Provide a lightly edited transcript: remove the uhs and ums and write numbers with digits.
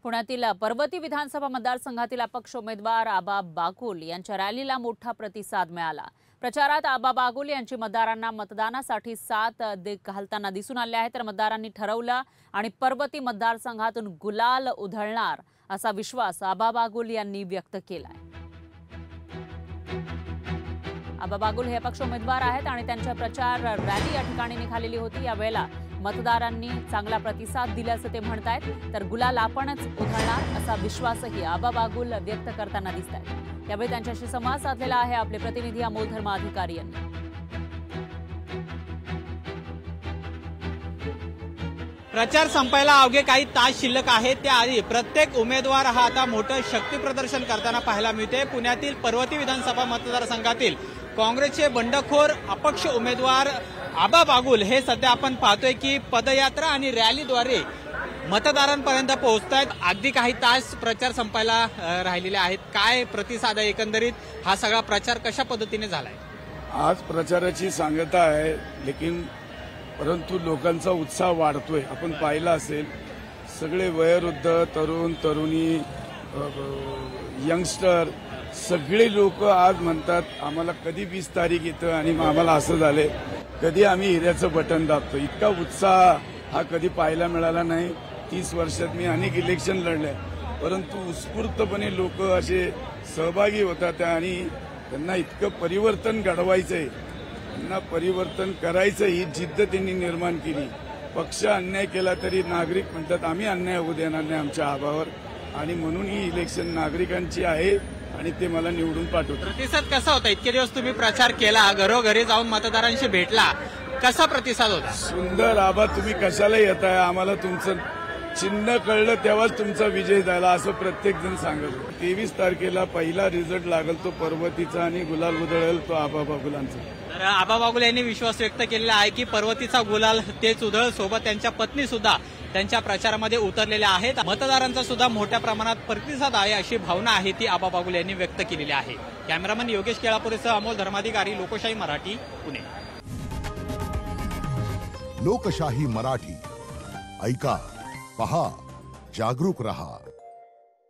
पुण्यातील पर्वती विधानसभा मतदारसंघातील अपक्ष उमेदवार आबा बागुल यांच्या रॅलीला मोठा प्रतिसाद मिळाला। प्रचारात आबा बागुल यांची मतदारांना मतदानासाठी साथ घालताना दिसून आले आहे। तर मतदारांनी ठरवलं आणि पर्वती मतदारसंघातून गुलाल उधळणार असा विश्वास आबा बागुल यांनी व्यक्त केलाय। आबा बागुल हे अपक्ष उमेदवार आहेत आणि त्यांच्या प्रचार रॅली या ठिकाणी निघालेली होती। यावेळेला मतदारांनी चांगला प्रतिसाद दिल्याचं ते म्हणतायत। तर गुलाल आपणच उधळणार असा विश्वासही आबा बागुल व्यक्त करताना दिसतायत। यावेळी त्यांच्याशी संवाद साधलेला आहे आपले प्रतिनिधी अमोल धर्माधिकारी यांनी। प्रचार संपायला अवघे काही तास शिल्लक आहेत। त्याआधी प्रत्येक उमेदवार हा आता मोठं शक्ती प्रदर्शन करताना पाहायला मिळते। पुण्यातील पर्वती विधानसभा मतदारसंघातील काँग्रेसचे बंडखोर अपक्ष उमेदवार आबा बागुल हे सध्या आपण पाहतोय की पदयात्रा आणि रॅलीद्वारे मतदारांपर्यंत पोहोचतायत। अगदी काही तास प्रचार संपायला राहिलेले आहेत। काय प्रतिसाद आहे एकंदरीत हा सगळा प्रचार कशा पद्धतीने झालाय? आज प्रचाराची सांगता आहे लेकिन परंतु लोकांचा उत्साह वाढतोय। आपण पाहिलं असेल सगळे वयोवृद्ध तरुण तरुणी यंगस्टर सगळे लोक आज म्हणतात आम्हाला कधी 20 तारीख येतं आणि आम्हाला असं झालंय कधी आम्ही हिऱ्याचं बटन दाबतो। इतका उत्साह हा कधी पाहायला मिळाला नाही। 30 वर्षात मी अनेक इलेक्शन लढले परंतु उत्स्फूर्तपणे लोक असे सहभागी होतात आणि त्यांना इतकं परिवर्तन घडवायचंय, त्यांना परिवर्तन करायचं ही जिद्द त्यांनी निर्माण केली। पक्ष अन्याय केला तरी नागरिक म्हणतात आम्ही अन्याय होऊ देणार नाही आमच्या आबावर आणि म्हणून ही इलेक्शन नागरिकांची आहे आणि ते मला निवडून पाठवतात। प्रतिसाद कसा होता? इतके दिवस तुम्ही प्रचार केला, घरोघरी जाऊन मतदारांशी भेटला, कसा प्रतिसाद होता? सुंदर। आबा तुम्ही कशाला येताय? आम्हाला तुमचं चिन्ह कळलं तेव्हाच तुमचा विजय झाला असं प्रत्येक जण सांगत होता। 23 तारखेला पहिला रिझल्ट लागल तो पर्वतीचा आणि गुलाल उधळेल तो आबा बागुलांचा। तर आबा बागुल यांनी विश्वास व्यक्त केलेला आहे की पर्वतीचा गुलाल तेच उधळ। सोबत त्यांच्या पत्नी सुद्धा त्यांच्या प्रचारामध्ये उतरलेल्या आहेत। मतदारांचा सुद्धा मोठ्या प्रमाणात प्रतिसाद आहे अशी भावना आहे ती आबा बागुल यांनी व्यक्त केलेली आहे। कॅमेरामन योगेश केळापुरेसह अमोल धर्माधिकारी, लोकशाही मराठी, पुणे। लोकशाही मराठी ऐका, पहा, जागरूक रहा।